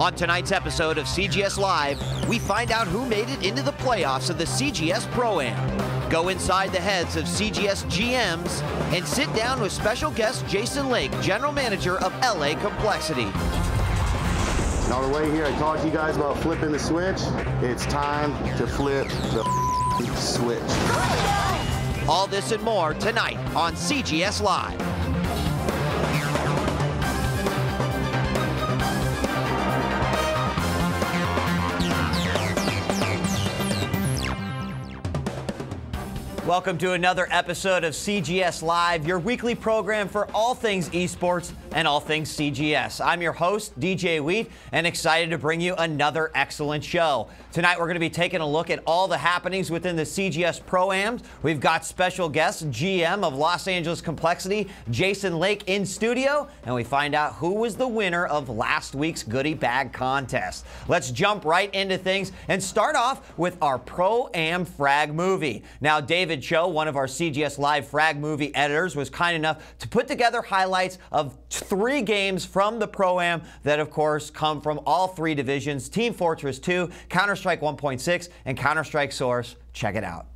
On tonight's episode of CGS Live, we find out who made it into the playoffs of the CGS Pro-Am, go inside the heads of CGS GMs, and sit down with special guest Jason Lake, General Manager of LA Complexity. And on the way here, I talked to you guys about flipping the switch. It's time to flip the switch. All this and more tonight on CGS Live. Welcome to another episode of CGS Live, your weekly program for all things esports and all things CGS. I'm your host, djWHEAT, and excited to bring you another excellent show. Tonight we're going to be taking a look at all the happenings within the CGS Pro-Ams. We've got special guest GM of Los Angeles Complexity, Jason Lake, in studio, and we find out who was the winner of last week's goodie bag contest. Let's jump right into things and start off with our Pro-Am frag movie. Now, David Cho, one of our CGS Live frag movie editors, was kind enough to put together highlights of 3 games from the Pro-Am that, of course, come from all 3 divisions: Team Fortress 2, Counter-Strike 1.6, and Counter-Strike Source. Check it out.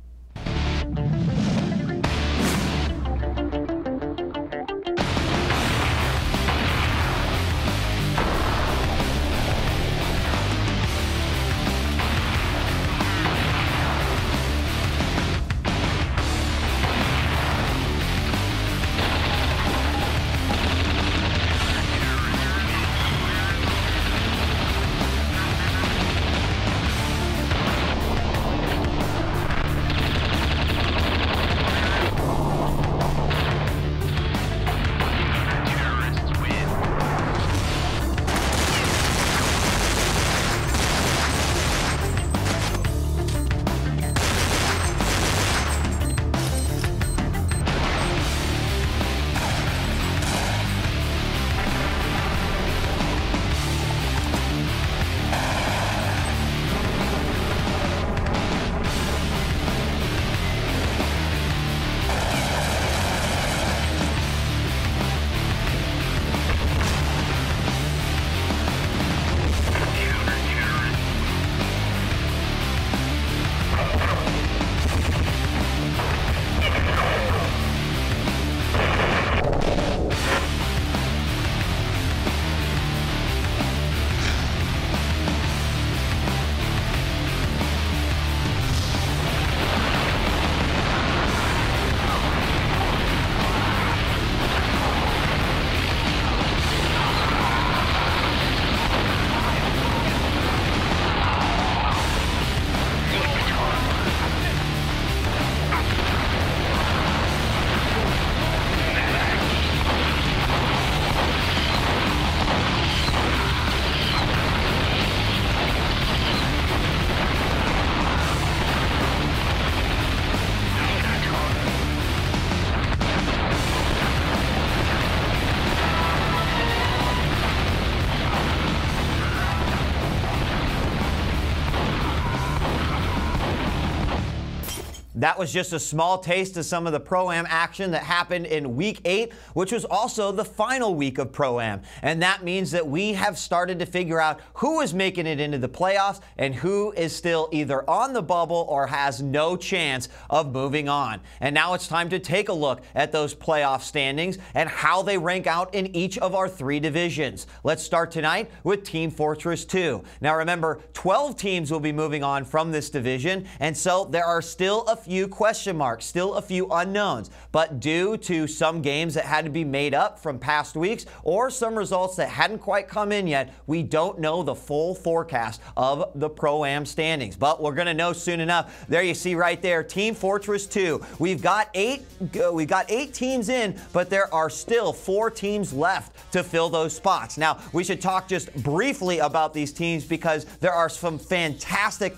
That was just a small taste of some of the Pro-Am action that happened in Week 8, which was also the final week of Pro-Am. And that means that we have started to figure out who is making it into the playoffs and who is still either on the bubble or has no chance of moving on. And now it's time to take a look at those playoff standings and how they rank out in each of our 3 divisions. Let's start tonight with Team Fortress 2. Now remember, 12 teams will be moving on from this division, and so there are still a few question marks, still a few unknowns. But due to some games that had to be made up from past weeks or some results that hadn't quite come in yet, we don't know the full forecast of the Pro-Am standings. But we're going to know soon enough. There you see right there, Team Fortress 2. We've got 8 teams in, but there are still 4 teams left to fill those spots. Now, we should talk just briefly about these teams because there are some fantastic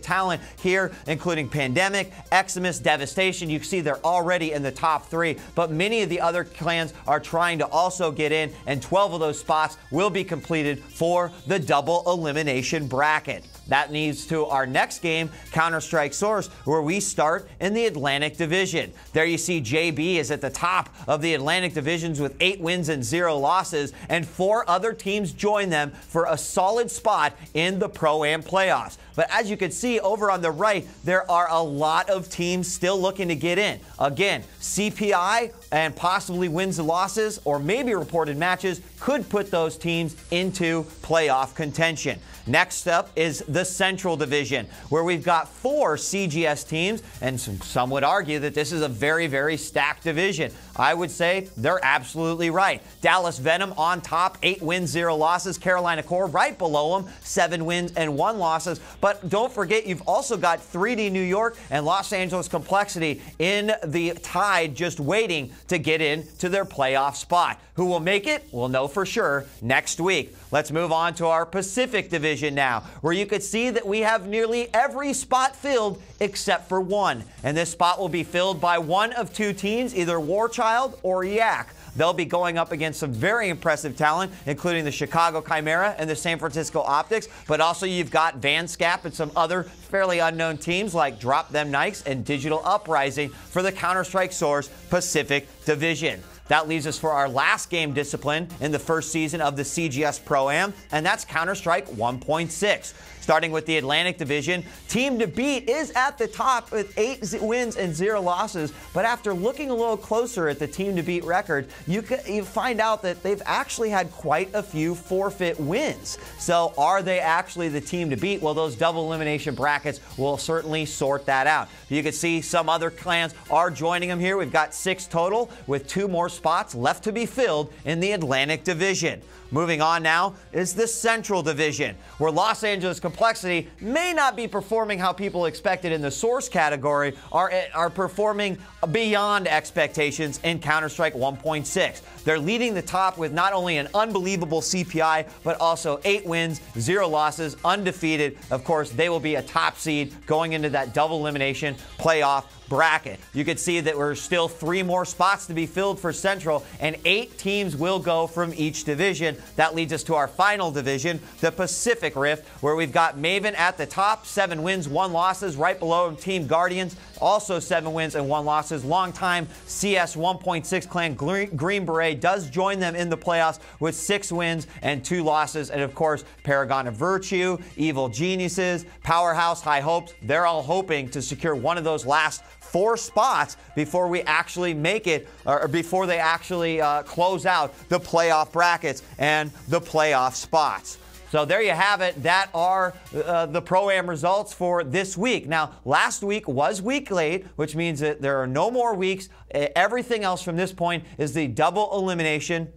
talent here, including Pandemic, Eximus, Devastation. You see they're already in the top 3, but many of the other clans are trying to also get in, and 12 of those spots will be completed for the double elimination bracket. That leads to our next game, Counter-Strike Source, where we start in the Atlantic Division. There you see JB is at the top of the Atlantic Divisions with 8 wins and 0 losses, and 4 other teams join them for a solid spot in the Pro-Am playoffs. But as you can see over on the right, there are a lot of teams still looking to get in. Again, CPI and possibly wins and losses, or maybe reported matches, could put those teams into playoff contention. Next up is the Central Division, where we've got 4 CGS teams, and some would argue that this is a very, very stacked division. I would say they're absolutely right. Dallas Venom on top, 8 wins, 0 losses. Carolina Core right below them, 7 wins and 1 losses. But don't forget, you've also got 3D New York and Los Angeles Complexity in the tide, just waiting to get into their playoff spot. Who will make it? We'll know for sure next week. Let's move on to our Pacific Division now, where you could see that we have nearly every spot filled except for 1. And this spot will be filled by one of 2 teams, either Warchild or Yak. They'll be going up against some very impressive talent, including the Chicago Chimera and the San Francisco Optics, but also you've got VanScap and some other fairly unknown teams like Drop Them Nikes and Digital Uprising for the Counter-Strike Source Pacific Division. That leaves us for our last game discipline in the first season of the CGS Pro-Am, and that's Counter-Strike 1.6. Starting with the Atlantic Division, Team to Beat is at the top with 8 wins and 0 losses, but after looking a little closer at the Team to Beat record, you find out that they've actually had quite a few forfeit wins. So are they actually the team to beat? Well, those double elimination brackets will certainly sort that out. You can see some other clans are joining them here. We've got 6 total with 2 more spots left to be filled in the Atlantic Division. Moving on now is the Central Division, where Los Angeles Complexity may not be performing how people expected in the Source category, are performing beyond expectations in Counter-Strike 1.6. They're leading the top with not only an unbelievable CPI, but also 8 wins, 0 losses, undefeated. Of course, they will be a top seed going into that double elimination playoff bracket. You can see that we're still 3 more spots to be filled for Central, and 8 teams will go from each division. That leads us to our final division, the Pacific Rift, where we've got Maven at the top, 7 wins, 1 losses. Right below him, Team Guardians, also 7 wins and 1 losses. Longtime CS 1.6 clan Green Beret does join them in the playoffs with 6 wins and 2 losses. And of course, Paragon of Virtue, Evil Geniuses, Powerhouse, High Hopes, they're all hoping to secure one of those last 4 spots before we actually make it, or before they actually close out the playoff brackets and the playoff spots. So there you have it. That are the Pro-Am results for this week. Now, last week was week late, which means that there are no more weeks. Everything else from this point is the double elimination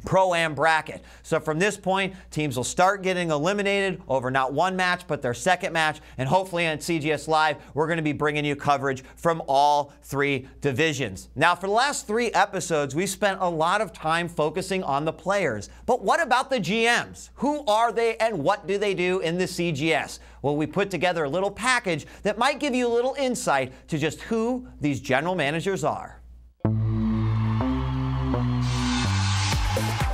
Pro-Am bracket. So from this point, teams will start getting eliminated over not 1 match, but their 2nd match. And hopefully on CGS Live, we're going to be bringing you coverage from all 3 divisions. Now, for the last 3 episodes, we spent a lot of time focusing on the players. But what about the GMs? Who are they and what do they do in the CGS? Well, we put together a little package that might give you a little insight to just who these general managers are.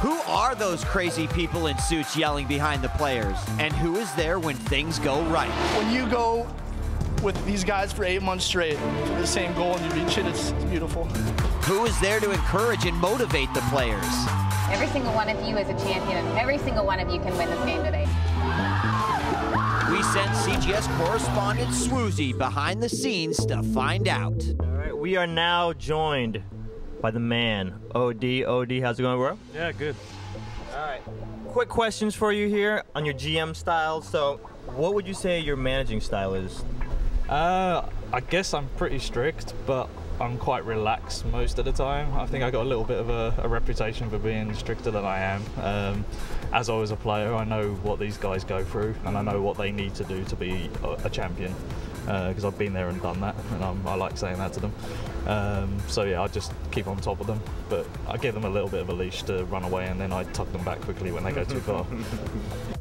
Who are those crazy people in suits yelling behind the players? And who is there when things go right? When you go with these guys for 8 months straight for the same goal and you reach it, it's beautiful. Who is there to encourage and motivate the players? Every single one of you is a champion, and every single one of you can win this game today. We sent CGS correspondent Swoozy behind the scenes to find out. All right, we are now joined by the man, OD. OD, how's it going, bro? Yeah, good. All right. Quick questions for you here on your GM style. So, what would you say your managing style is? I guess I'm pretty strict, but I'm quite relaxed most of the time. I think I got a little bit of a reputation for being stricter than I am. As I was a player, I know what these guys go through, and I know what they need to do to be a champion. Because I've been there and done that, and I like saying that to them. So yeah, I just keep on top of them, but I give them a little bit of a leash to run away, and then I tuck them back quickly when they go too far.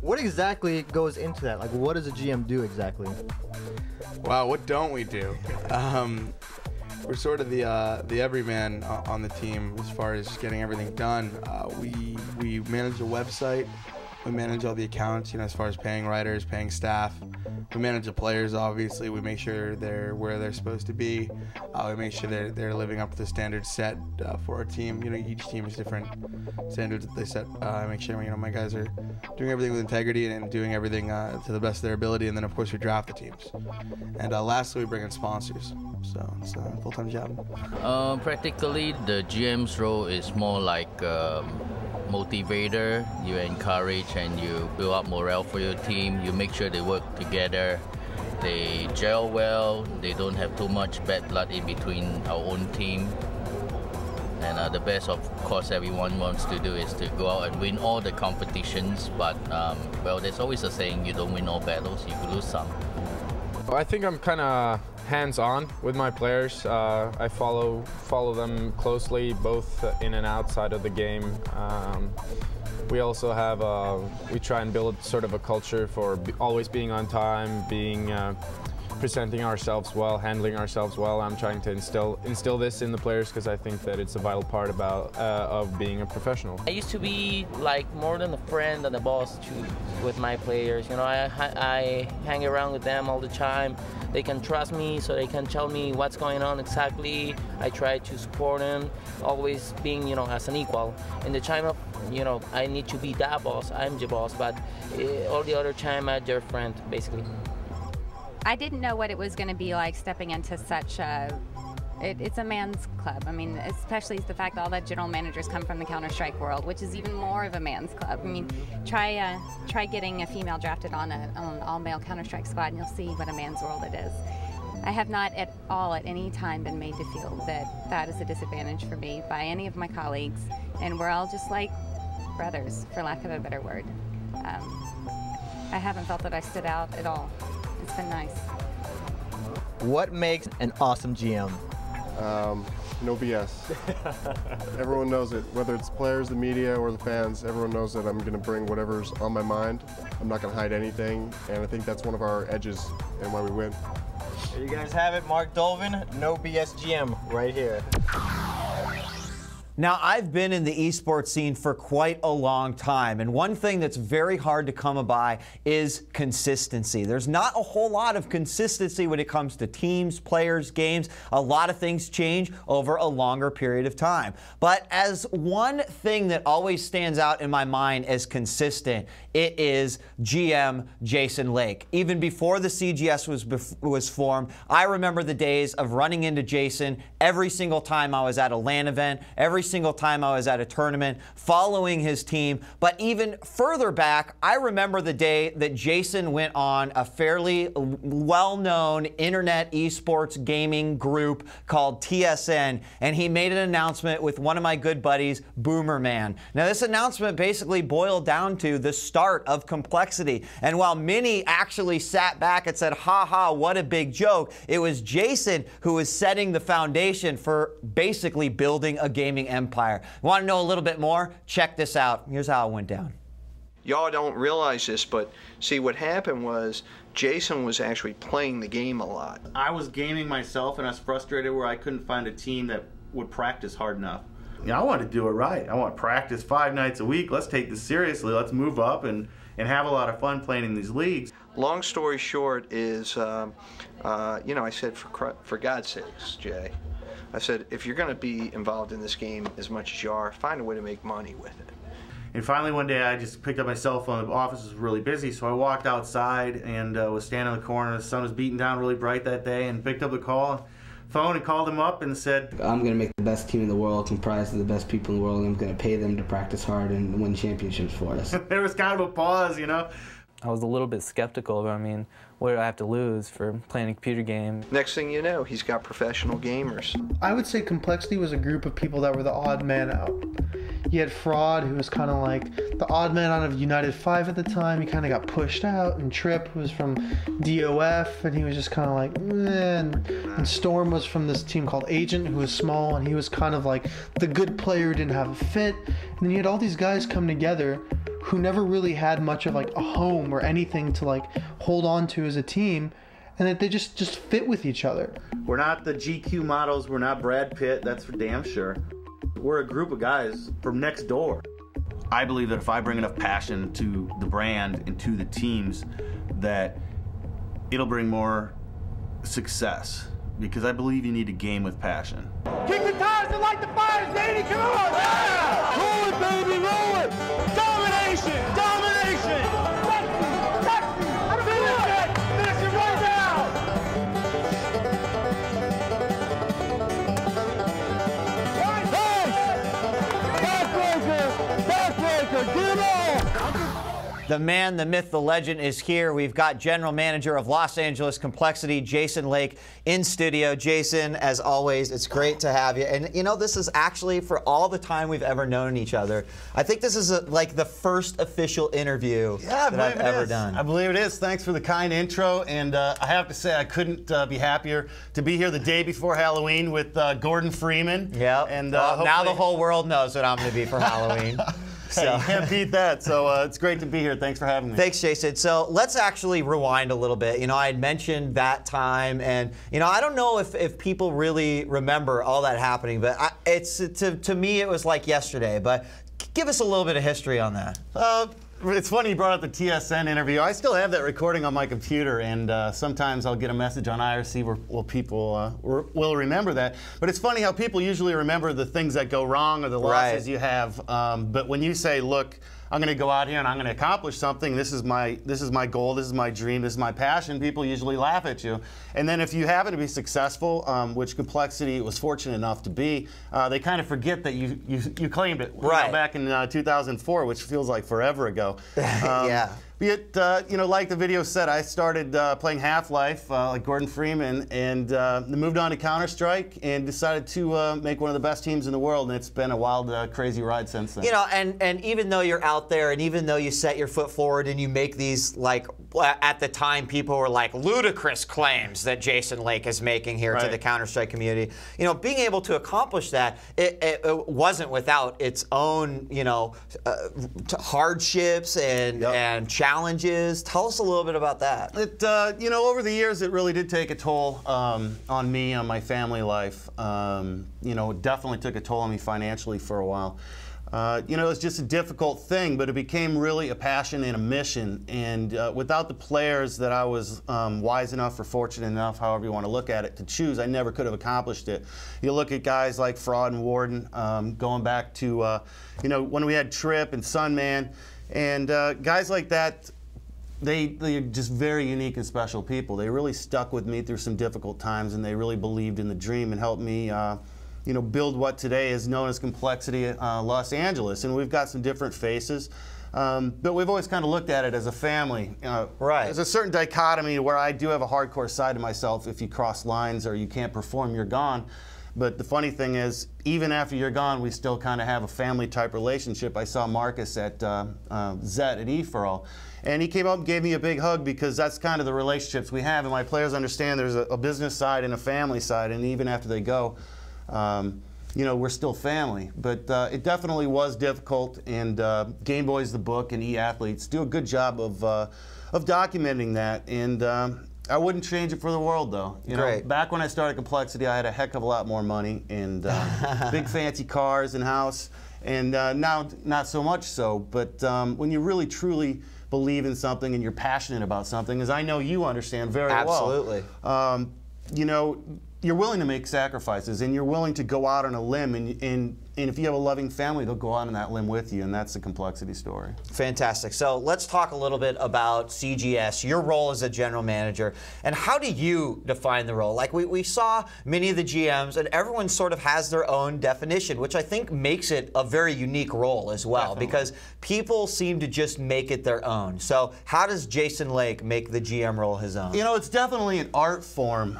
What exactly goes into that? Like, what does a GM do exactly? Wow, what don't we do? We're sort of the everyman on the team as far as getting everything done. We manage the website. We manage all the accounts, as far as paying writers, paying staff. We manage the players, obviously. We make sure they're where they're supposed to be. We make sure they're living up to the standards set for our team. Each team has different standards that they set. I make sure, my guys are doing everything with integrity and doing everything to the best of their ability. And then, of course, we draft the teams. And lastly, we bring in sponsors. So it's a full-time job. Practically, the GM's role is more like motivator. You encourage and you build up morale for your team. You make sure they work together, they gel well, they don't have too much bad blood in between our own team. And the best, of course, everyone wants to do is to go out and win all the competitions. But well, there's always a saying: you don't win all battles, you lose some. I think I'm kind of hands-on with my players. I follow them closely, both in and outside of the game. We also have, we try and build sort of a culture for always being on time, presenting ourselves well, handling ourselves well. I'm trying to instill this in the players because I think that it's a vital part of being a professional. I used to be like more than a friend and a boss with my players. I hang around with them all the time. They can trust me, so they can tell me what's going on exactly. I try to support them, always being, as an equal. In the time of, I need to be that boss, I'm the boss, but all the other time I'm their friend, basically. I didn't know what it was going to be like stepping into such a, it's a man's club. I mean, especially the fact that all the general managers come from the Counter-Strike world, which is even more of a man's club. I mean, try getting a female drafted on an all-male Counter-Strike squad and you'll see what a man's world it is. I have not at all at any time been made to feel that that is a disadvantage for me by any of my colleagues, and we're all just like brothers, for lack of a better word. I haven't felt that I stood out at all. It's been nice. What makes an awesome GM? No BS. Everyone knows it, whether it's players, the media, or the fans, everyone knows that I'm going to bring whatever's on my mind. I'm not going to hide anything, and I think that's one of our edges and why we win. There you guys have it, Mark Dolven, no BS GM, right here. Now, I've been in the esports scene for quite a long time, and one thing that's very hard to come by is consistency. There's not a whole lot of consistency when it comes to teams, players, games. A lot of things change over a longer period of time. But as one thing that always stands out in my mind as consistent, it is GM Jason Lake. Even before the CGS was formed, I remember the days of running into Jason every single time I was at a LAN event, every single time I was at a tournament, following his team. But even further back, I remember the day that Jason went on a fairly well-known internet esports gaming group called TSN, and he made an announcement with one of my good buddies, Boomerman. Now, this announcement basically boiled down to the start of complexity. And while many actually sat back and said, ha ha, what a big joke, it was Jason who was setting the foundation for basically building a gaming empire. Want to know a little bit more? Check this out. Here's how it went down. Y'all don't realize this, but see, what happened was Jason was actually playing the game a lot. I was gaming myself, and I was frustrated where I couldn't find a team that would practice hard enough. I want to do it right. I want to practice 5 nights a week. Let's take this seriously. Let's move up and have a lot of fun playing in these leagues. Long story short is, I said, for God's sakes, Jay, I said, if you're going to be involved in this game as much as you are, find a way to make money with it. And finally one day I just picked up my cell phone. The office was really busy, so I walked outside and was standing in the corner. The sun was beating down really bright that day, and picked up the phone and called him up and said, I'm going to make the best team in the world comprised of the best people in the world, and I'm going to pay them to practice hard and win championships for us. There was kind of a pause, I was a little bit skeptical, but I mean, what do I have to lose for playing a computer game? Next thing you know, he's got professional gamers. I would say Complexity was a group of people that were the odd man out. You had Fraud, who was kind of like the odd man out of United 5 at the time. He kind of got pushed out, and Trip was from DOF, and he was just kind of like, meh. And Storm was from this team called Agent, who was small, and he was kind of like the good player who didn't have a fit. And then you had all these guys come together who never really had much of like a home or anything to like hold on to as a team. and that they just fit with each other. We're not the GQ models. We're not Brad Pitt. That's for damn sure. We're a group of guys from next door. I believe that if I bring enough passion to the brand and to the teams, that it'll bring more success. Because I believe you need a game with passion. Kick the tires and light the fires, baby! Come on! Yeah! Roll it, baby, roll it! Domination! Domination! Taxi! Finish it! Finish it right now! Backbreaker! Backbreaker! Get him on! The man, the myth, the legend is here. We've got General Manager of Los Angeles Complexity, Jason Lake, in studio. Jason, as always, it's great to have you. And you know, this is actually, for all the time we've ever known each other, I think this is like the first official interview that I've ever done. I believe it is. Thanks for the kind intro. And I have to say, I couldn't be happier to be here the day before Halloween with Gordon Freeman. Yeah. And well, now the whole world knows what I'm going to be for Halloween. So. Hey, you can't beat that. So it's great to be here. Thanks for having me. Thanks, Jason. So let's actually rewind a little bit. You know, I had mentioned that time, and you know, I don't know if people really remember all that happening, but to me it was like yesterday. But give us a little bit of history on that. It's funny you brought up the TSN interview. I still have that recording on my computer, and sometimes I'll get a message on IRC where people will remember that. But it's funny how people usually remember the things that go wrong or the losses you have. But when you say, look, I'm going to go out here and I'm going to accomplish something, this is my goal, this is my dream, this is my passion, people usually laugh at you. And then if you happen to be successful, which Complexity was fortunate enough to be, they kind of forget that you claimed it back in 2004, which feels like forever ago. Yeah. But, you know, like the video said, I started playing Half-Life, like Gordon Freeman, and moved on to Counter-Strike and decided to make one of the best teams in the world, and it's been a wild, crazy ride since then. You know, and even though you're out there, and even though you set your foot forward and you make these, like, at the time, people were like, ludicrous claims that Jason Lake is making here to the Counter-Strike community. You know, being able to accomplish that, it wasn't without its own, you know, hardships and challenges. Tell us a little bit about that. You know, over the years, it really did take a toll on me, on my family life. You know, it definitely took a toll on me financially for a while. You know, it was just a difficult thing, but it became really a passion and a mission. And without the players that I was wise enough or fortunate enough, however you want to look at it, to choose, I never could have accomplished it. You look at guys like Fraud and Warden, going back to, you know, when we had Trip and Sunman, and guys like that, they're just very unique and special people. They really stuck with me through some difficult times, and they really believed in the dream and helped me you know, build what today is known as Complexity Los Angeles. And we've got some different faces, but we've always kind of looked at it as a family. There's a certain dichotomy where I do have a hardcore side to myself. If you cross lines or you can't perform, you're gone. But the funny thing is, even after you're gone, we still kind of have a family-type relationship. I saw Marcus at Zet at E4All, and he came up and gave me a big hug, because that's kind of the relationships we have. And my players understand there's a business side and a family side, and even after they go, you know, we're still family. But it definitely was difficult, and Game Boys, the book, and E-Athletes do a good job of documenting that. And I wouldn't change it for the world, though. You know, back when I started Complexity, I had a heck of a lot more money and big fancy cars and house, and now not so much so. But when you really truly believe in something and you're passionate about something, as I know you understand very well, you know, you're willing to make sacrifices, and you're willing to go out on a limb, and if you have a loving family, they'll go out on that limb with you, and that's the Complexity story. Fantastic. So let's talk a little bit about CGS, your role as a general manager, and how do you define the role? Like we saw many of the GMs, and everyone sort of has their own definition, which I think makes it a very unique role as well, because people seem to just make it their own. So how does Jason Lake make the GM role his own? You know, it's definitely an art form.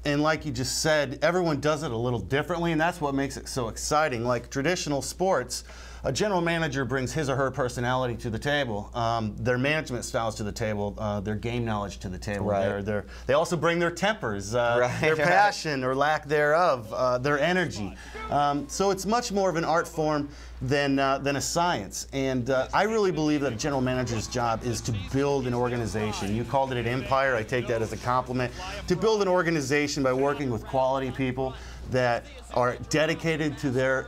And like you just said, everyone does it a little differently, and that's what makes it so exciting. Like traditional sports, a general manager brings his or her personality to the table, their management styles to the table, their game knowledge to the table. They also bring their tempers, their passion or lack thereof, their energy. So it's much more of an art form. than a science. And I really believe that a general manager's job is to build an organization. You called it an empire. I take that as a compliment. To build an organization by working with quality people that are dedicated to their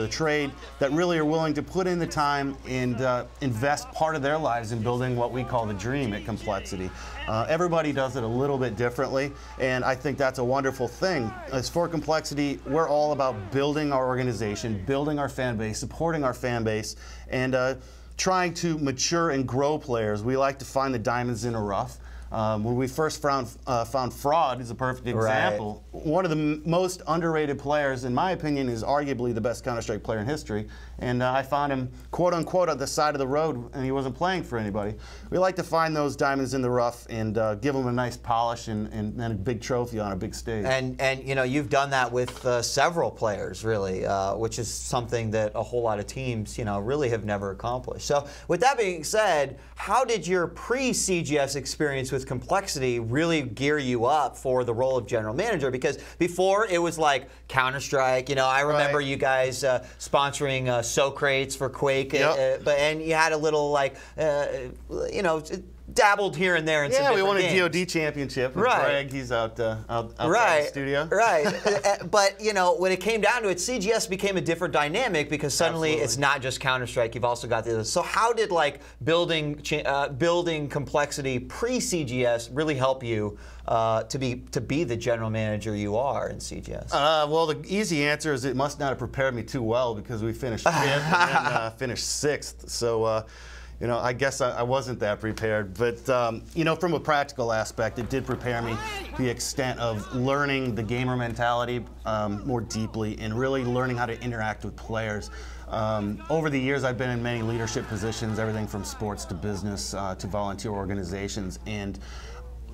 trade, that really are willing to put in the time and invest part of their lives in building what we call the dream at Complexity. Everybody does it a little bit differently, and I think that's a wonderful thing. As for Complexity, we're all about building our organization, building our fan base, supporting our fan base, and trying to mature and grow players. We like to find the diamonds in a rough. When we first found Fraud is a perfect example. Right. One of the most underrated players, in my opinion, is arguably the best Counter-Strike player in history. And I found him, quote unquote, at the side of the road, and he wasn't playing for anybody. We like to find those diamonds in the rough and give them a nice polish and then a big trophy on a big stage. And you know, you've done that with several players, really, which is something that a whole lot of teams, you know, really have never accomplished. So with that being said, how did your pre-CGS experience with Complexity really gear you up for the role of general manager? Because before it was like Counter-Strike, you know, I remember you guys sponsoring Socrates for Quake, and you had a little like, you know, dabbled here and there in some different games. We won a DoD championship. Right. Greg, he's outside the studio. Right. But, you know, when it came down to it, CGS became a different dynamic because suddenly it's not just Counter-Strike. You've also got the other. So how did, like, building Complexity pre-CGS really help you to be the general manager you are in CGS? Well, the easy answer is it must not have prepared me too well because we finished 5th and then finished 6th. So, you know, I guess I wasn't that prepared. But, you know, from a practical aspect, it did prepare me to the extent of learning the gamer mentality more deeply and really learning how to interact with players. Over the years, I've been in many leadership positions, everything from sports to business to volunteer organizations. And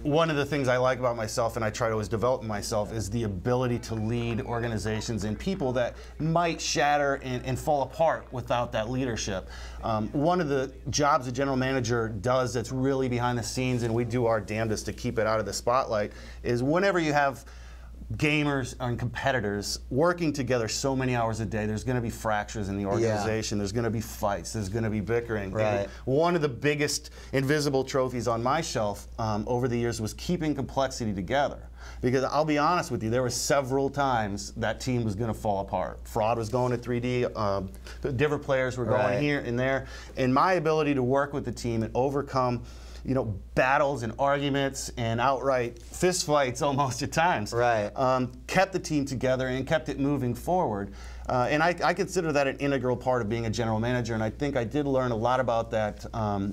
one of the things I like about myself, and I try to always develop myself, is the ability to lead organizations and people that might shatter and fall apart without that leadership. One of the jobs a general manager does that's really behind the scenes, and we do our damnedest to keep it out of the spotlight, is whenever you have gamers and competitors working together so many hours a day, there's going to be fractures in the organization. There's going to be fights. There's going to be bickering. Right. One of the biggest invisible trophies on my shelf over the years was keeping Complexity together. Because I'll be honest with you, there were several times that team was going to fall apart. Fraud was going to 3D. Different players were going here and there. And my ability to work with the team and overcome, you know, battles and arguments and outright fistfights almost at times. Kept the team together and kept it moving forward. And I consider that an integral part of being a general manager, and I think I did learn a lot about that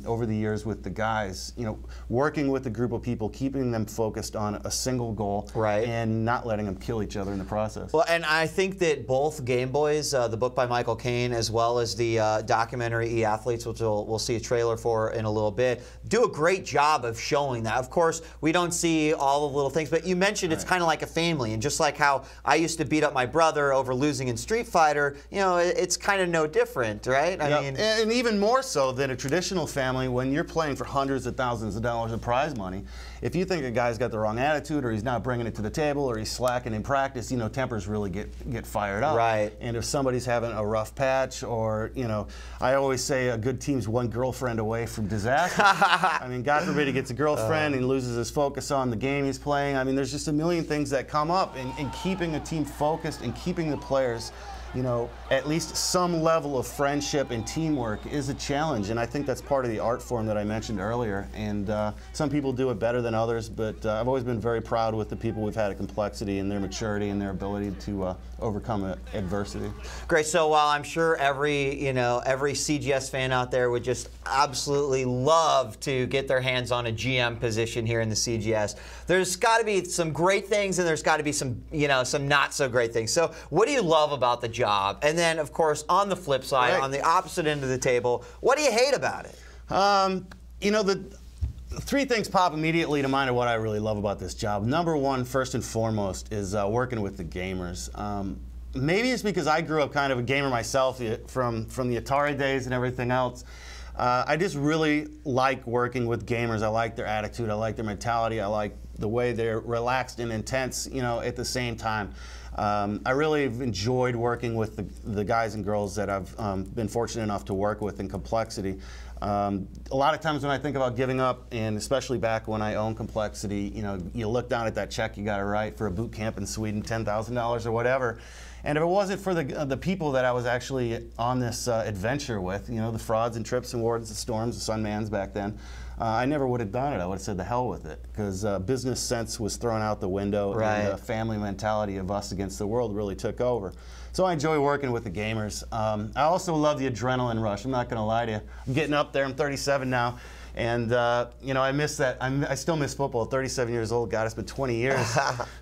over the years with the guys. You know, working with a group of people, keeping them focused on a single goal, and not letting them kill each other in the process. Well, and I think that both Game Boys, the book by Michael Caine, as well as the documentary E-Athletes, which we'll see a trailer for in a little bit, do a great job of showing that. Of course, we don't see all the little things, but you mentioned it's kind of like a family, and just like how I used to beat up my brother over losing in Street Fighter, you know, it's kind of no different, right? I mean, and even more so than a traditional family, when you're playing for hundreds of thousands of dollars in prize money, if you think a guy's got the wrong attitude, or he's not bringing it to the table, or he's slacking in practice, you know, tempers really get fired up. And if somebody's having a rough patch, or, you know, I always say a good team's one girlfriend away from disaster. I mean, God forbid he gets a girlfriend and loses his focus on the game he's playing. I mean, there's just a million things that come up, and keeping a team focused and keeping the players, you know, at least some level of friendship and teamwork is a challenge, and I think that's part of the art form that I mentioned earlier. And some people do it better than others, but I've always been very proud with the people we've had at Complexity and their maturity and their ability to overcome adversity. Great. So while I'm sure every CGS fan out there would just absolutely love to get their hands on a GM position here in the CGS, there's got to be some great things, and there's got to be some, you know, some not so great things. So what do you love about the job? And then, of course, on the flip side, on the opposite end of the table, what do you hate about it? You know, the three things pop immediately to mind of what I really love about this job. Number one, first and foremost, is working with the gamers. Maybe it's because I grew up kind of a gamer myself from the Atari days and everything else. I just really like working with gamers. I like their attitude. I like their mentality. I like the way they're relaxed and intense, you know, at the same time. I really have enjoyed working with the guys and girls that I've been fortunate enough to work with in Complexity. A lot of times when I think about giving up, and especially back when I owned Complexity, you look down at that check you got to write for a boot camp in Sweden, $10,000 or whatever. And if it wasn't for the people that I was actually on this adventure with, the frauds and trips and wardens, the storms, the Sunmans back then, I never would have done it. I would have said the hell with it, because business sense was thrown out the window, and the family mentality of us against the world really took over. So I enjoy working with the gamers. I also love the adrenaline rush. I'm not going to lie to you. I'm getting up there. I'm 37 now. And, I miss that. I still miss football. 37 years old. God, it's been 20 years.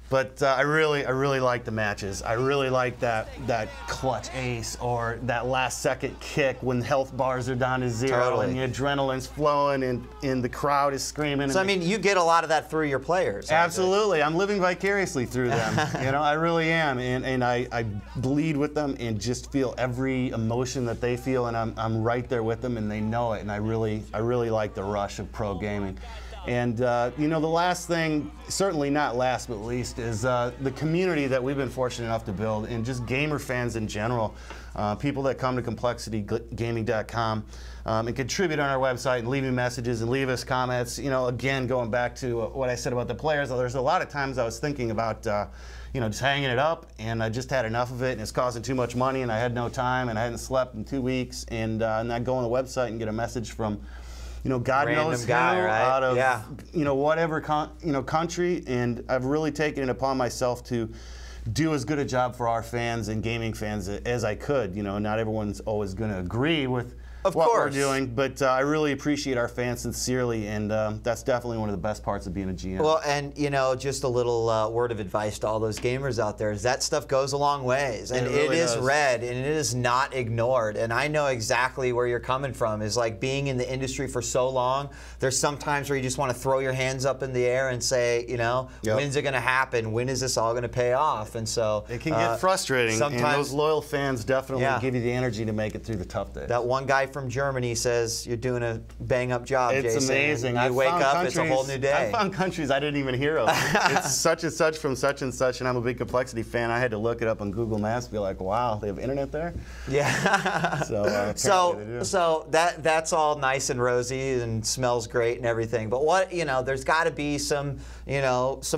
But I really like the matches. I really like that clutch ace or that last second kick when health bars are down to 0 and the adrenaline's flowing and the crowd is screaming. So, I mean, you get a lot of that through your players. Absolutely. I'm living vicariously through them. I really am. And I bleed with them and just feel every emotion that they feel, and I'm right there with them, and they know it. And I really like the rush of pro gaming. And the last thing, certainly not last but least, is the community that we've been fortunate enough to build, and just gamer fans in general. People that come to ComplexityGaming.com and contribute on our website and leave me messages and leave us comments. Again, going back to what I said about the players, there's a lot of times I was thinking about just hanging it up, and I just had enough of it, and it's costing too much money, and I had no time, and I hadn't slept in 2 weeks, and I go on the website and get a message from God knows who, out of whatever country, and I've really taken it upon myself to do as good a job for our fans and gaming fans as I could. Not everyone's always going to agree with what we're doing, but I really appreciate our fans sincerely, and that's definitely one of the best parts of being a GM. Well, and just a little word of advice to all those gamers out there is that stuff goes a long ways, and it is read, and it is not ignored. And I know exactly where you're coming from. Is like being in the industry for so long, there's some times where you just want to throw your hands up in the air and say, when's it going to happen? When is this all going to pay off? And so it can get frustrating. Sometimes, and those loyal fans definitely give you the energy to make it through the tough days. That one guy from Germany says you're doing a bang-up job, It's Jason. amazing. You wake up, it's a whole new day. I found countries I didn't even hear of. It's such and such from such and such, and I'm a big Complexity fan. I had to look it up on Google Maps, be like, wow, they have internet there? Yeah. So that's all nice and rosy and smells great and everything. But there's got to be some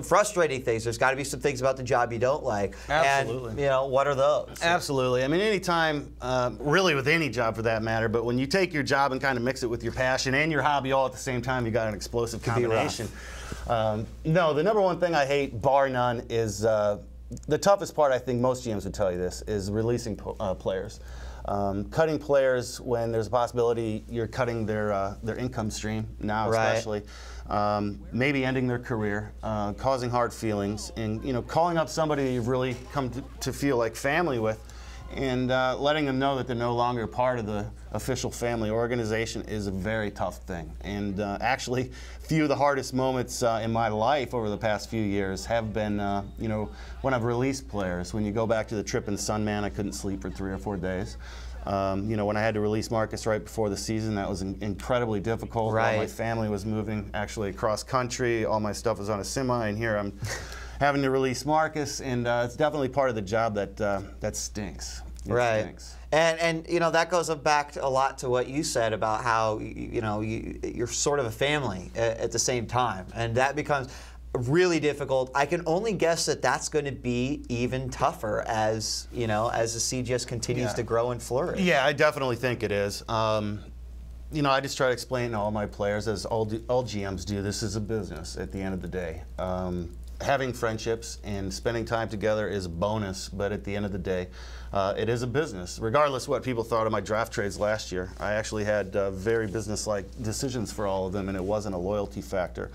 frustrating things. There's got to be some things about the job you don't like. Absolutely. And, what are those? Absolutely. I mean, anytime, really with any job for that matter, but when you take your job and kind of mix it with your passion and your hobby all at the same time, you got an explosive combination. No, the number one thing I hate, bar none, is the toughest part. I think most GMs would tell you this is releasing players. Cutting players when there's a possibility you're cutting their income stream now, especially. Maybe ending their career, causing hard feelings, and calling up somebody you've really come to feel like family with, and letting them know that they're no longer part of the official family organization is a very tough thing. And actually, few of the hardest moments in my life over the past few years have been, when I've released players. When you go back to the trip in Sunman, I couldn't sleep for 3 or 4 days. When I had to release Marcus right before the season, that was incredibly difficult. Right. My family was moving actually across country. All my stuff was on a semi, and here I'm having to release Marcus, and it's definitely part of the job that stinks. It stinks. And that goes back a lot to what you said about how you're sort of a family at the same time, and that becomes really difficult. I can only guess that that's going to be even tougher as the CGS continues to grow and flourish. Yeah, I definitely think it is. I just try to explain to all my players, as all GMs do, this is a business at the end of the day. Having friendships and spending time together is a bonus, but at the end of the day, it is a business. Regardless of what people thought of my draft trades last year, I actually had very business-like decisions for all of them, and it wasn't a loyalty factor.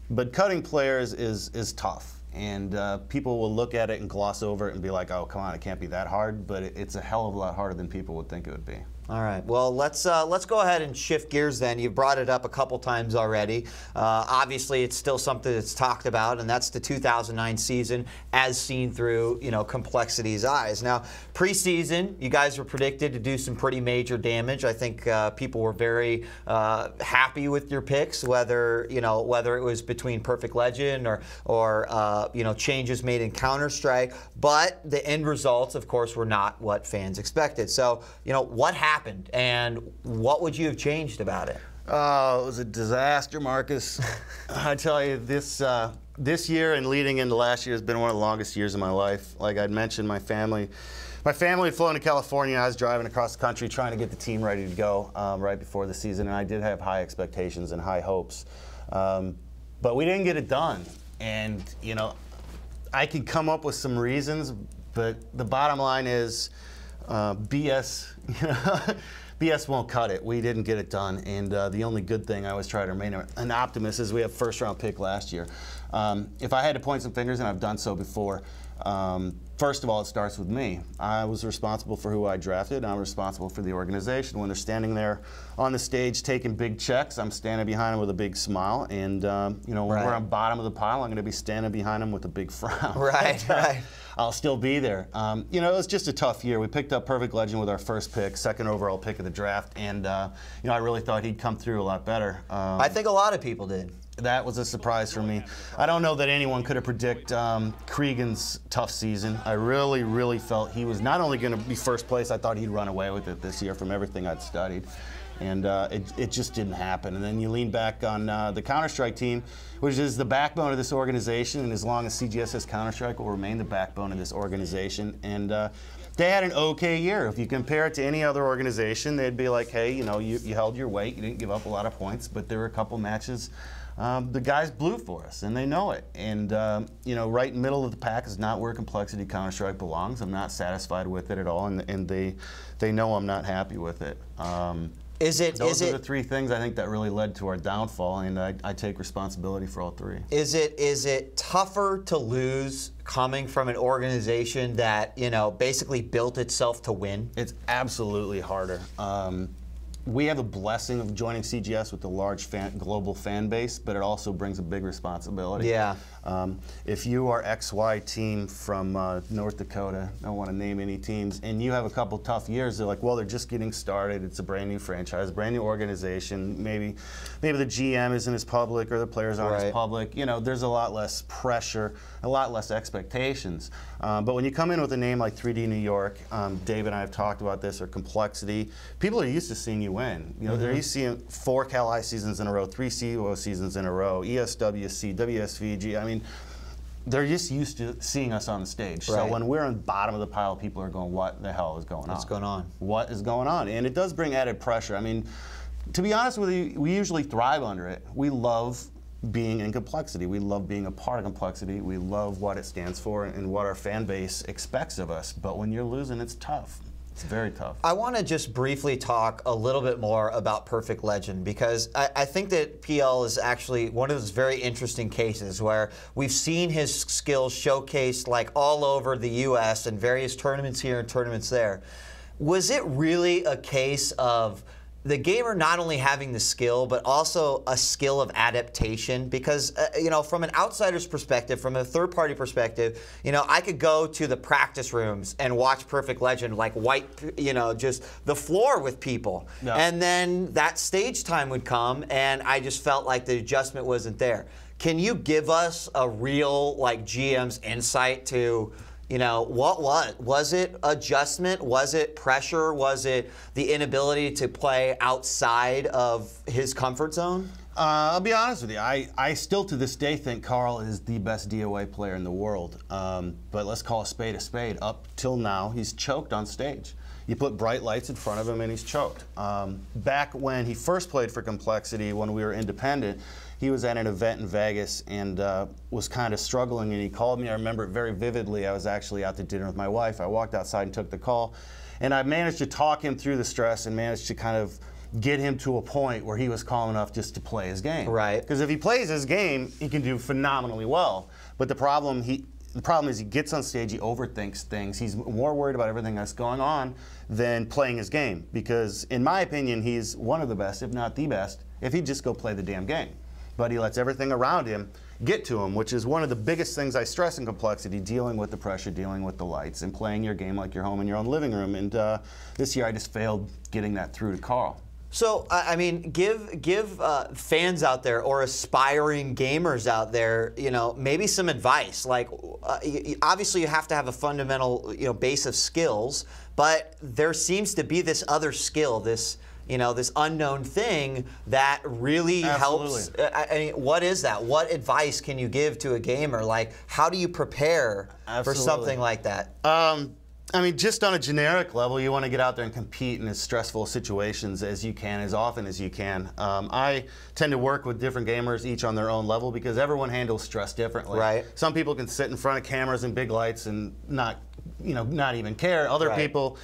But cutting players is tough, and people will look at it and gloss over it and be like, oh, come on, it can't be that hard, but it's a hell of a lot harder than people would think it would be. All right. Well, let's go ahead and shift gears then. You've brought it up a couple times already. Obviously, it's still something that's talked about, and that's the 2009 season as seen through, Complexity's eyes. Now, preseason, you guys were predicted to do some pretty major damage. I think people were very happy with your picks, whether it was between Perfect Legend or changes made in Counter-Strike. But the end results, of course, were not what fans expected. So, what happened, and what would you have changed about it? Oh, it was a disaster, Marcus. I tell you, this year and leading into last year has been one of the longest years of my life. Like I'd mentioned, my family had flown to California. I was driving across the country trying to get the team ready to go right before the season, and I did have high expectations and high hopes. But we didn't get it done. And, I could come up with some reasons, but the bottom line is BS, BS won't cut it. We didn't get it done, and the only good thing, I always try to remain an optimist, is we have first-round pick last year. If I had to point some fingers, and I've done so before, first of all, it starts with me. I was responsible for who I drafted, and I'm responsible for the organization. When they're standing there on the stage taking big checks, I'm standing behind them with a big smile, and when we're on bottom of the pile, I'm going to be standing behind them with a big frown. Right, right. I'll still be there. It was just a tough year. We picked up Perfect Legend with our first pick, second overall pick of the draft, and I really thought he'd come through a lot better. I think a lot of people did. That was a surprise for me. I don't know that anyone could have predicted Cregan's tough season. I really, really felt he was not only going to be first place, I thought he'd run away with it this year from everything I'd studied. And it just didn't happen. And then you lean back on the Counter-Strike team, which is the backbone of this organization, and as long as CGS has Counter-Strike, will remain the backbone of this organization. And they had an okay year. If you compare it to any other organization, they'd be like, hey, you held your weight, you didn't give up a lot of points, but there were a couple matches the guys blew for us, and they know it. And right in the middle of the pack is not where Complexity Counter-Strike belongs. I'm not satisfied with it at all, and they know I'm not happy with it. Those are the three things I think that really led to our downfall, and I take responsibility for all three. Is it tougher to lose coming from an organization that basically built itself to win? It's absolutely harder. We have a blessing of joining CGS with a large global fan base, but it also brings a big responsibility. Yeah. If you are XY team from North Dakota, I don't want to name any teams, and you have a couple tough years, they're like, well, they're just getting started. It's a brand new franchise, brand new organization. Maybe the GM isn't as public or the players aren't as public. There's a lot less pressure, a lot less expectations. But when you come in with a name like 3D New York, Dave and I have talked about this, or Complexity, people are used to seeing you win. They're used to seeing 4 Cal-I seasons in a row, 3 CO seasons in a row, ESWC, WSVG. I mean, they're just used to seeing us on the stage. So when we're on the bottom of the pile, people are going, what the hell is going on? What's going on? What is going on? And it does bring added pressure. I mean, to be honest with you, we usually thrive under it. We love being in Complexity. We love being a part of Complexity. We love what it stands for and what our fan base expects of us. But when you're losing, it's tough. It's very tough. I want to just briefly talk a little bit more about Perfect Legend, because I think that PL is actually one of those very interesting cases where we've seen his skills showcased like all over the U.S. and various tournaments here and tournaments there. Was it really a case of the gamer not only having the skill, but also a skill of adaptation? Because, from an outsider's perspective, from a third-party perspective, I could go to the practice rooms and watch Perfect Legend like wipe, just the floor with people. No. And then that stage time would come, and I just felt like the adjustment wasn't there. Can you give us a real, GM's insight to what was it adjustment? Was it pressure? Was it the inability to play outside of his comfort zone? I'll be honest with you. I still to this day think Carl is the best DOA player in the world. But let's call a spade a spade. Up till now, he's choked on stage. You put bright lights in front of him and he's choked. Back when he first played for Complexity, when we were independent, he was at an event in Vegas and was kind of struggling, and he called me. I remember it very vividly. I was actually out to dinner with my wife. I walked outside and took the call, and I managed to talk him through the stress and managed to kind of get him to a point where he was calm enough just to play his game. Right. Because if he plays his game, he can do phenomenally well. But the problem The problem is he gets on stage, he overthinks things. He's more worried about everything that's going on than playing his game. Because in my opinion, he's one of the best, if not the best, if he'd just go play the damn game. But he lets everything around him get to him, which is one of the biggest things I stress in complexity, dealing with the pressure, dealing with the lights, and playing your game like you're home in your own living room. And this year I just failed getting that through to Carl. So, I mean, give fans out there or aspiring gamers out there, you know, maybe some advice. Like, obviously you have to have a fundamental, you know, base of skills, but there seems to be this other skill, this, you know, this unknown thing that really helps. I mean, what is that? What advice can you give to a gamer? Like, how do you prepare for something like that? I mean, just on a generic level, you want to get out there and compete in as stressful situations as you can, as often as you can. I tend to work with different gamers, each on their own level, because everyone handles stress differently. Right. Some people can sit in front of cameras and big lights and not, you know, not even care. Other people,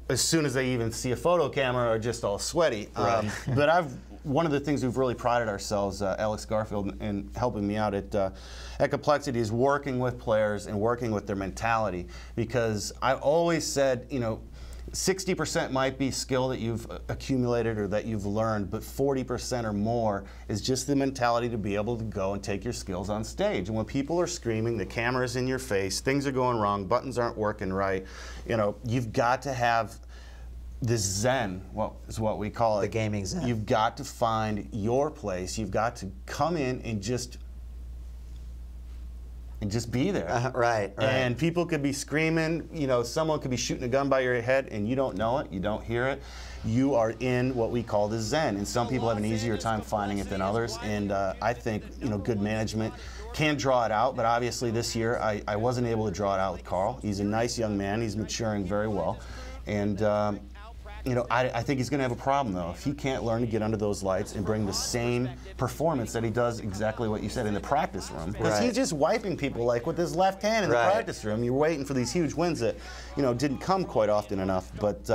as soon as they even see a photo camera, are just all sweaty. Right. But one of the things we've really prided ourselves, Alex Garfield, in helping me out at Complexity, is working with players and working with their mentality. Because I've always said, you know, 60% might be skill that you've accumulated or that you've learned, but 40% or more is just the mentality to be able to go and take your skills on stage. And when people are screaming, the camera's in your face, things are going wrong, buttons aren't working right, you know, you've got to have this zen, is what we call it. The gaming zen. You've got to find your place. You've got to come in and just be there. Right. And people could be screaming, you know, someone could be shooting a gun by your head and you don't know it, you don't hear it. You are in what we call the zen. And some people have an easier time finding it than others. And I think, you know, good management can draw it out. But obviously this year I wasn't able to draw it out with Carl. He's a nice young man. He's maturing very well. And you know, I think he's going to have a problem, though, if he can't learn to get under those lights and bring the same performance that he does exactly what you said in the practice room. Because he's just wiping people like with his left hand in the practice room. You're waiting for these huge wins that, you know, didn't come quite often enough. But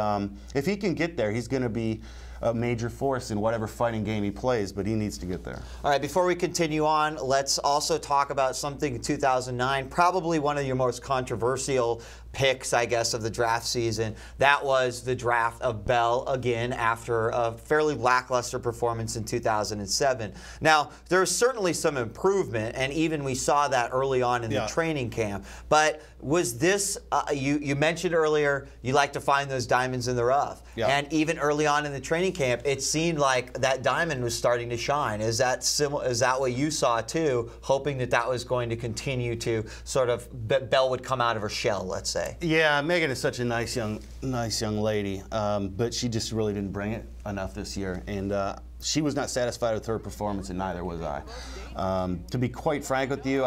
if he can get there, he's going to be a major force in whatever fighting game he plays, but he needs to get there. All right, before we continue on, let's also talk about something in 2009, probably one of your most controversial picks, I guess, of the draft season. That was the draft of Bell again after a fairly lackluster performance in 2007. Now, there's certainly some improvement, and even we saw that early on in the training camp. But was this, you mentioned earlier, you like to find those diamonds in the rough. And even early on in the training camp, it seemed like that diamond was starting to shine. Is that what you saw too, hoping that that was going to continue to sort of, Bell would come out of her shell, let's say? Yeah, Megan is such a nice young lady, but she just really didn't bring it enough this year, and she was not satisfied with her performance, and neither was I. To be quite frank with you,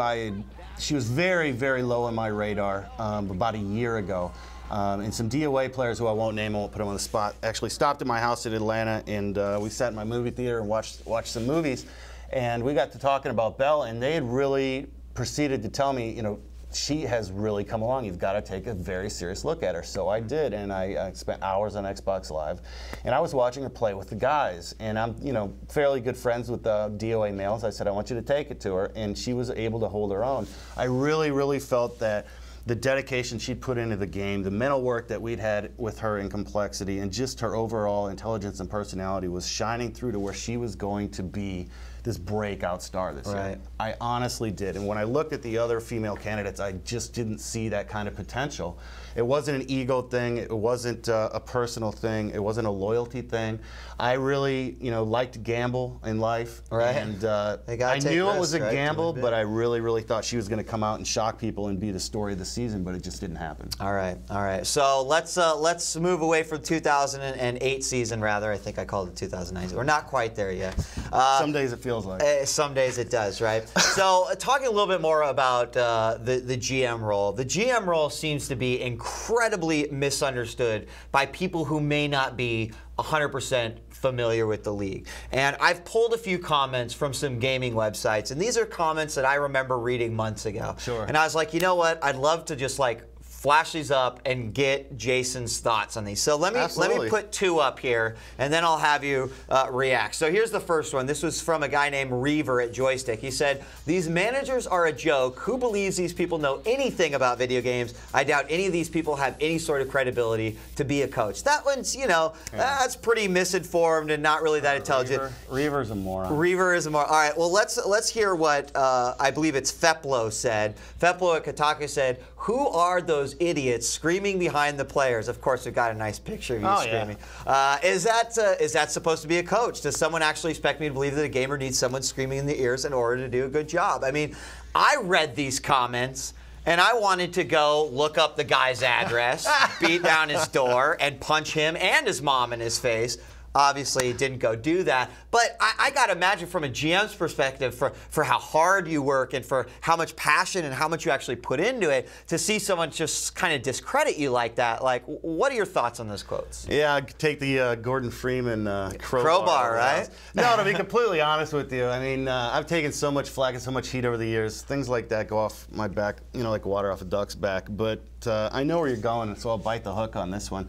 she was very, very low on my radar about a year ago. And some DOA players who I won't name, I won't put them on the spot, actually stopped at my house in Atlanta, and we sat in my movie theater and watched some movies, and we got to talking about Bell, and they had really proceeded to tell me, you know, she has really come along. You've got to take a very serious look at her. So I did, and I spent hours on Xbox Live, and I was watching her play with the guys. And I'm, you know, fairly good friends with the DOA males. I said, I want you to take it to her, and she was able to hold her own. I really, really felt that the dedication she'd put into the game, the mental work that we'd had with her in Complexity, and just her overall intelligence and personality was shining through to where she was going to be this breakout star this year. I honestly did. And when I looked at the other female candidates, I just didn't see that kind of potential. It wasn't an ego thing. It wasn't a personal thing. It wasn't a loyalty thing. I really, you know, liked to gamble in life. And I knew it was a gamble, but I really, really thought she was going to come out and shock people and be the story of the season, but it just didn't happen. All right. So let's move away from 2008 season, rather. I think I called it 2009. We're not quite there yet. Some days it feels like. Some days it does, right? So talking a little bit more about the GM role. The GM role seems to be incredibly misunderstood by people who may not be 100% familiar with the league. And I've pulled a few comments from some gaming websites, and these are comments that I remember reading months ago. And I was like, you know what? I'd love to just like flash these up and get Jason's thoughts on these. So let me put 2 up here, and then I'll have you react. So here's the first one. This was from a guy named Reaver at Joystick. He said, "These managers are a joke. Who believes these people know anything about video games? I doubt any of these people have any sort of credibility to be a coach." That one's, you know, that's pretty misinformed and not really that intelligent. Reaver's a moron. Reaver is a moron. All right, well, let's hear what I believe it's Feplo said. Feplo at Kotaku said, "Who are those idiots screaming behind the players?" Of course, we've got a nice picture of you screaming. Yeah. Is that supposed to be a coach? Does someone actually expect me to believe that a gamer needs someone screaming in the ears in order to do a good job? I mean, I read these comments, and I wanted to go look up the guy's address, beat down his door, and punch him and his mom in his face. Obviously, didn't go do that. But I got to imagine from a GM's perspective for how hard you work and for how much passion and how much you actually put into it, to see someone just kind of discredit you like that. Like, what are your thoughts on those quotes? Yeah, I'd take the Gordon Freeman crowbar, right? No, to be completely honest with you, I mean, I've taken so much flack and so much heat over the years. Things like that go off my back, you know, like water off a duck's back. But I know where you're going, so I'll bite the hook on this one.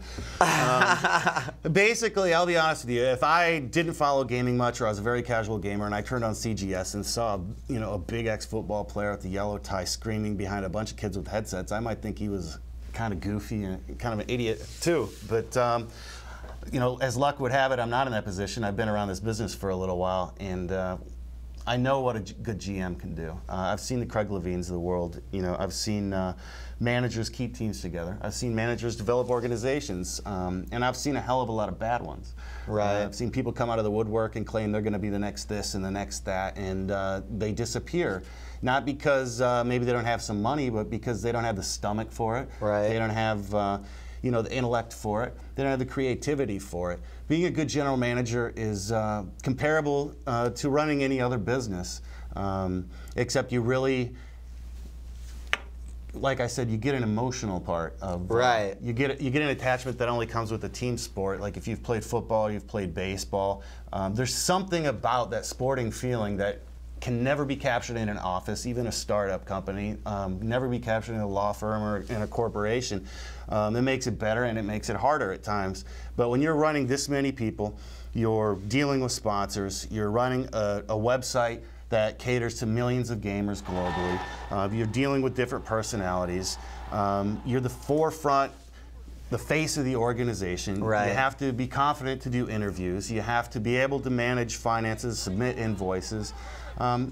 Basically, I'll be honest with you. If I didn't follow gaming much, or I was a very casual gamer, and I turned on CGS and saw, you know, a big ex-football player with the yellow tie screaming behind a bunch of kids with headsets, I might think he was kind of goofy and kind of an idiot too. But you know, as luck would have it, I'm not in that position. I've been around this business for a little while, and I know what a good GM can do. I've seen the Craig Levines of the world. You know, I've seen managers keep teams together. I've seen managers develop organizations, and I've seen a hell of a lot of bad ones. Right. I've seen people come out of the woodwork and claim they're going to be the next this and the next that, and they disappear. Not because maybe they don't have some money, but because they don't have the stomach for it. Right. They don't have you know, the intellect for it. They don't have the creativity for it. Being a good general manager is comparable to running any other business, except you really, like I said, you get an emotional part of you get an attachment that only comes with a team sport. Like if you've played football, you've played baseball. There's something about that sporting feeling that can never be captured in an office, even a startup company, never be captured in a law firm or in a corporation. It makes it better and it makes it harder at times. But when you're running this many people, you're dealing with sponsors, you're running a website that caters to millions of gamers globally, you're dealing with different personalities, you're the forefront, the face of the organization. Right. You have to be confident to do interviews. You have to be able to manage finances, submit invoices.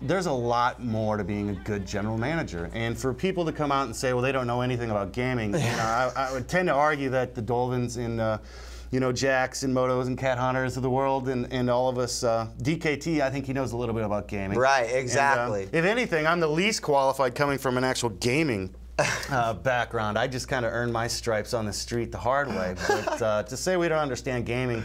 There's a lot more to being a good general manager. And for people to come out and say, well, they don't know anything about gaming, you know, I would tend to argue that the Dolvens and you know, Jacks and Motos and Cat Hunters of the world and all of us, DKT, I think he knows a little bit about gaming. Right, exactly. And, if anything, I'm the least qualified coming from an actual gaming background. I just kind of earned my stripes on the street the hard way. But to say we don't understand gaming,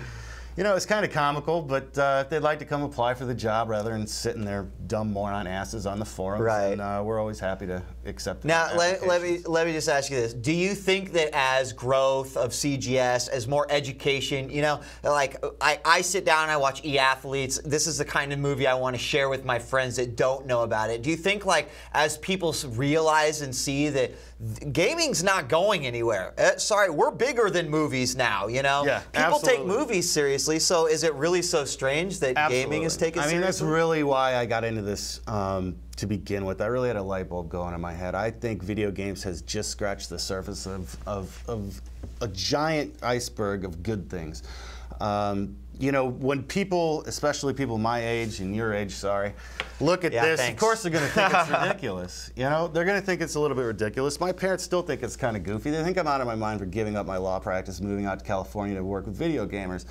you know, it's kind of comical, but if they'd like to come apply for the job rather than sitting their dumb moron asses on the forums, and we're always happy to accept Now, let me just ask you this. Do you think that as growth of CGS, as more education, you know, like I sit down and I watch E-Athletes, this is the kind of movie I want to share with my friends that don't know about it. Do you think, like, as people realize and see that gaming's not going anywhere, sorry, we're bigger than movies now, you know? Yeah, people absolutely. take movies seriously, so is it really so strange that gaming is taken seriously? I mean, that's really why I got into this to begin with. I really had a light bulb going in my head. I think video games has just scratched the surface of a giant iceberg of good things. You know, when people, especially people my age and your age, sorry, look at this, of course they're going to think it's ridiculous. You know, they're going to think it's a little bit ridiculous. My parents still think it's kind of goofy. They think I'm out of my mind for giving up my law practice, moving out to California to work with video gamers.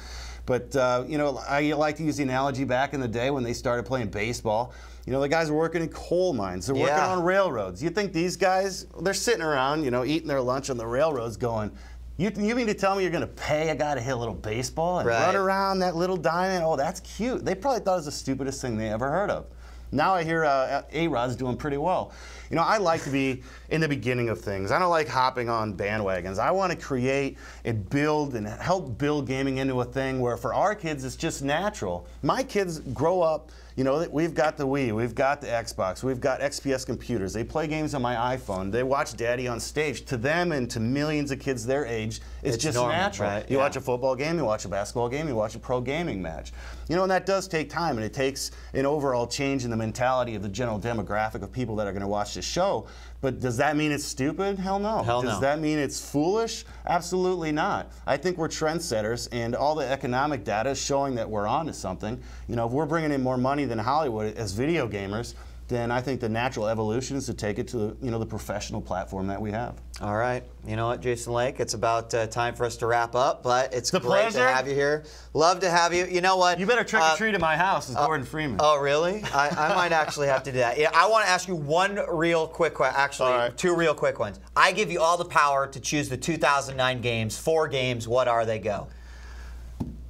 But, you know, I like to use the analogy back in the day when they started playing baseball. You know, the guys were working in coal mines. They're working on railroads. You think these guys, they're sitting around, you know, eating their lunch on the railroads going, you mean to tell me you're going to pay a guy to hit a little baseball and run around that little diamond? Oh, that's cute. They probably thought it was the stupidest thing they ever heard of. Now I hear A-Rod's doing pretty well. You know, I like to be in the beginning of things. I don't like hopping on bandwagons. I want to create and build and help build gaming into a thing where for our kids it's just natural. My kids grow up, you know, we've got the Wii, we've got the Xbox, we've got XPS computers. They play games on my iPhone. They watch Daddy on stage. To them and to millions of kids their age, it's just normal, natural. Right? You watch a football game, you watch a basketball game, you watch a pro gaming match. You know, and that does take time, and it takes an overall change in the mentality of the general demographic of people that are going to watch this show. But does that mean it's stupid? Hell no. Does that mean it's foolish? Absolutely not. I think we're trendsetters, and all the economic data is showing that we're onto something. You know, if we're bringing in more money than Hollywood as video gamers, then I think the natural evolution is to take it to, you know, the professional platform that we have. All right. You know what, Jason Lake, it's about time for us to wrap up, but it's great pleasure. to have you here. Love to have you. You know what? You better trick or treat at my house as Gordon Freeman. Oh, really? I might actually have to do that. Yeah, I want to ask you one real quick question. Actually, two real quick ones. I give you all the power to choose the 2009 games. 4 games. What are they? Go.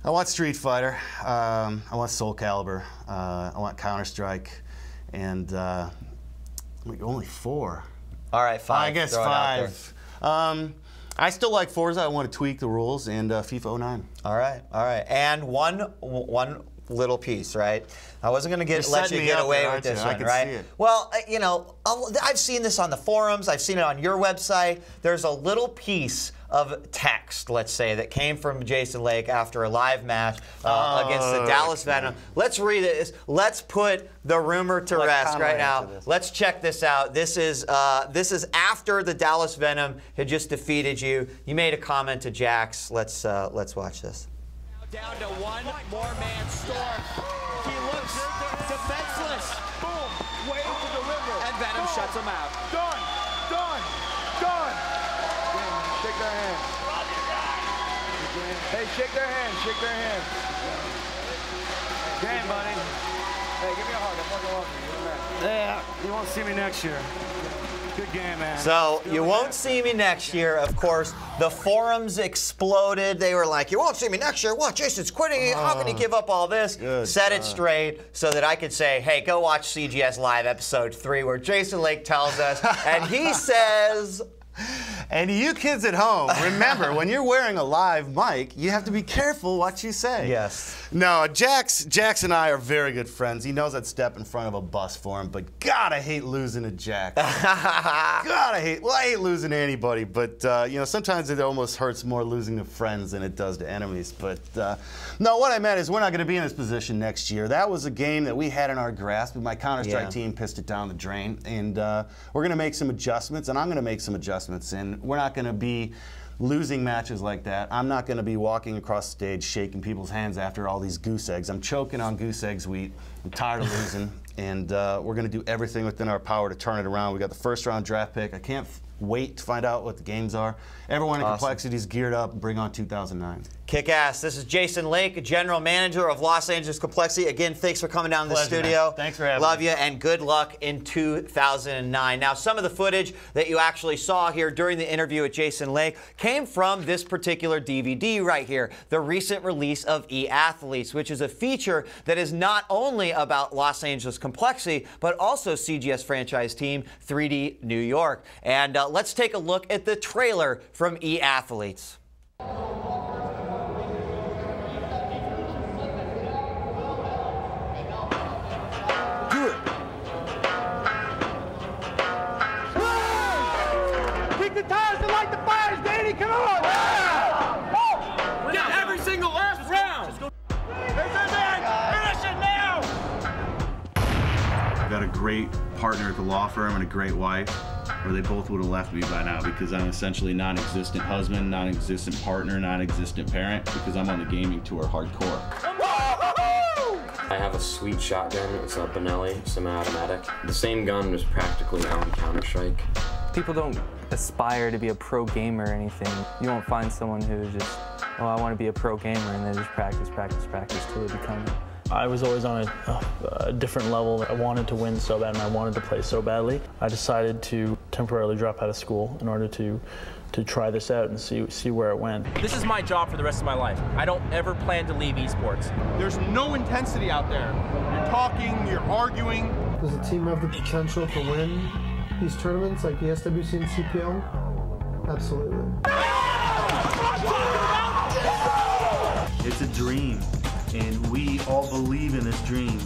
I want Street Fighter. I want Soul Calibur. I want Counter-Strike. And only 4. All right, 5. I guess 5. I still like Forza. I want to tweak the rules, and FIFA 09. All right, all right. And one little piece, right? I wasn't going to let you get away with this one, right? I can see it. Well, you know, I've seen this on the forums. I've seen it on your website. There's a little piece of text, let's say, that came from Jason Lake after a live match against the Dallas Venom. Let's read this. Let's put the rumor to rest right now. Let's check this out. This is after the Dallas Venom had just defeated you. You made a comment to Jax. Let's watch this. Down to one more man Storm. He looks defenseless. Boom. Way to deliver. And Venom shuts him out. Done. Done. Done. Shake their hand. Hey, shake their hand. Shake their hand. Damn, buddy. Hey, give me a hug. I'm fucking loving you. Yeah, you won't see me next year. Good game, man. So you won't see me next year. Of course, the forums exploded. They were like, "You won't see me next year. What? Jason's quitting. How can he give up all this?" Set it straight so that I could say, "Hey, go watch CGS Live episode 3, where Jason Lake tells us," and he says. And you kids at home, remember, when you're wearing a live mic, you have to be careful what you say. Yes. No, Jax and I are very good friends. He knows I'd step in front of a bus for him, but God, I hate losing to Jax. God, I hate losing to anybody, but you know, sometimes it almost hurts more losing to friends than it does to enemies. But no, what I meant is we're not going to be in this position next year. That was a game that we had in our grasp, and my Counter-Strike team pissed it down the drain, and we're going to make some adjustments, and I'm going to make some adjustments, and we're not going to be losing matches like that. I'm not going to be walking across the stage shaking people's hands after all these goose eggs. I'm choking on goose eggs wheat. I'm tired of losing, and we're going to do everything within our power to turn it around. We got the first round draft pick. I can't wait to find out what the games are. Everyone in Complexity is geared up. Bring on 2009. Kick ass. This is Jason Lake, General Manager of Los Angeles Complexity. Again, thanks for coming down to the studio. Man. Thanks for having me. Love you, and good luck in 2009. Now, some of the footage that you actually saw here during the interview with Jason Lake came from this particular DVD right here, the recent release of eAthletes, which is a feature that is not only about Los Angeles Complexity, but also CGS franchise team 3D New York. And let's take a look at the trailer from eAthletes. Kick the tires to light the fires, Danny, come on! Yeah! Get every single last round! Finish it now! I've got a great partner at the law firm and a great wife, or they both would have left me by now, because I'm essentially non-existent husband, non-existent partner, non-existent parent, because I'm on the gaming tour hardcore. I have a sweet shotgun. It's a Benelli semi-automatic. The same gun was practically on Counter-Strike. People don't aspire to be a pro gamer or anything. You won't find someone who just, oh, I want to be a pro gamer, and they just practice till they become it. I was always on a different level. I wanted to win so bad, and I wanted to play so badly. I decided to temporarily drop out of school in order to try this out and see where it went. This is my job for the rest of my life. I don't ever plan to leave esports. There's no intensity out there. You're talking, you're arguing. Does the team have the potential to win these tournaments like the SWC and CPL? Absolutely. It's a dream, and we all believe in this dream.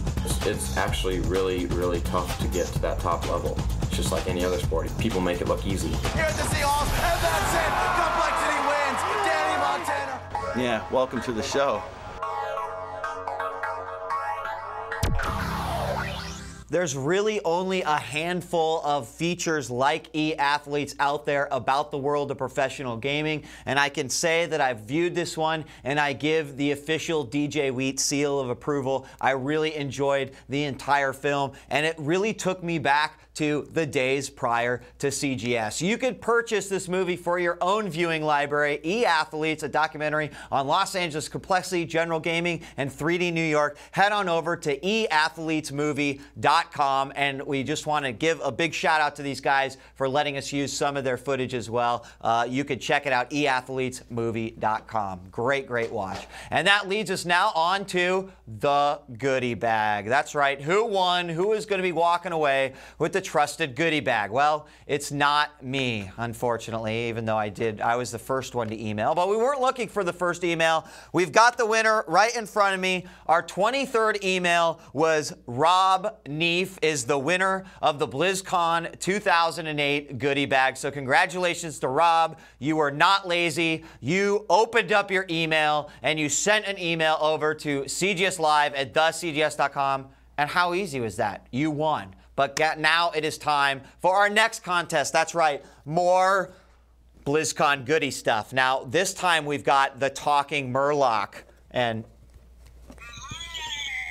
It's actually really, really tough to get to that top level. It's just like any other sport. People make it look easy. Here at the Seahawks, and that's it. Complexity wins. Danny Montana. Yeah, welcome to the show. There's really only a handful of features like eAthletes out there about the world of professional gaming, and I can say that I've viewed this one and I give the official djWHEAT seal of approval. I really enjoyed the entire film, and it really took me back to the days prior to CGS. You could purchase this movie for your own viewing library. eAthletes, a documentary on Los Angeles complexity, general gaming, and 3D New York. Head on over to eathletesmovie.com, and we just want to give a big shout out to these guys for letting us use some of their footage as well. You could check it out, eathletesmovie.com. Great, great watch. And that leads us now on to the goodie bag. That's right. Who won? Who is going to be walking away with the trusted goodie bag? Well, it's not me, unfortunately, even though I was the first one to email, but we weren't looking for the first email. We've got the winner right in front of me. Our 23rd email was Rob Neef is the winner of the BlizzCon 2008 goodie bag. So congratulations to Rob. You were not lazy. You opened up your email and you sent an email over to cgslive@thecgs.com. And how easy was that? You won. But now it is time for our next contest. That's right, more BlizzCon goodie stuff. Now, this time we've got the talking Murloc. And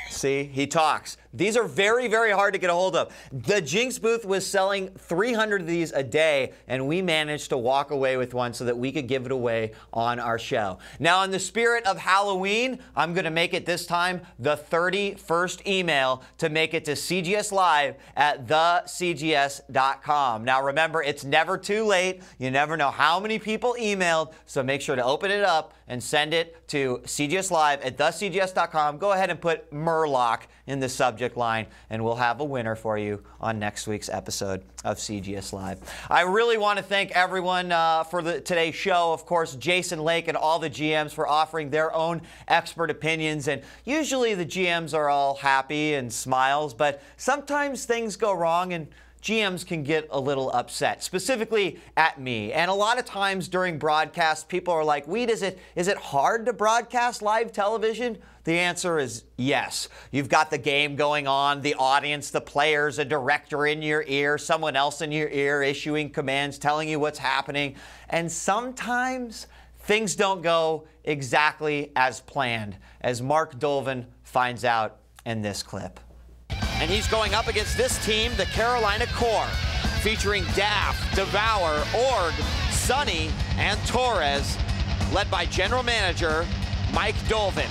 see, he talks. These are very, very hard to get a hold of. The Jinx booth was selling 300 of these a day, and we managed to walk away with one so that we could give it away on our show. Now, in the spirit of Halloween, I'm going to make it this time the 31st email to make it to CGS Live at thecgs.com. Now, remember, it's never too late. You never know how many people emailed, so make sure to open it up and send it to CGS Live at thecgs.com. Go ahead and put Murloc in the subject line, and we'll have a winner for you on next week's episode of CGS Live. I really want to thank everyone for today's show. Of course, Jason Lake and all the GMs for offering their own expert opinions. And usually the GMs are all happy and smiles, but sometimes things go wrong and GMs can get a little upset, specifically at me. And a lot of times during broadcasts, people are like, "Wheat, is it hard to broadcast live television?" The answer is yes. You've got the game going on, the audience, the players, a director in your ear, someone else in your ear issuing commands, telling you what's happening. And sometimes things don't go exactly as planned, as Mark Dolven finds out in this clip. And he's going up against this team, the Carolina Core, featuring Daft, Devour, Org, Sonny, and Torres, led by General Manager Mike Dolven.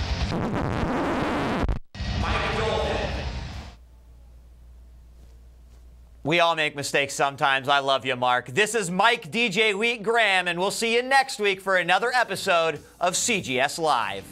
We all make mistakes sometimes. I love you, Mark. This is Mike djWHEAT Graham, and we'll see you next week for another episode of CGS Live.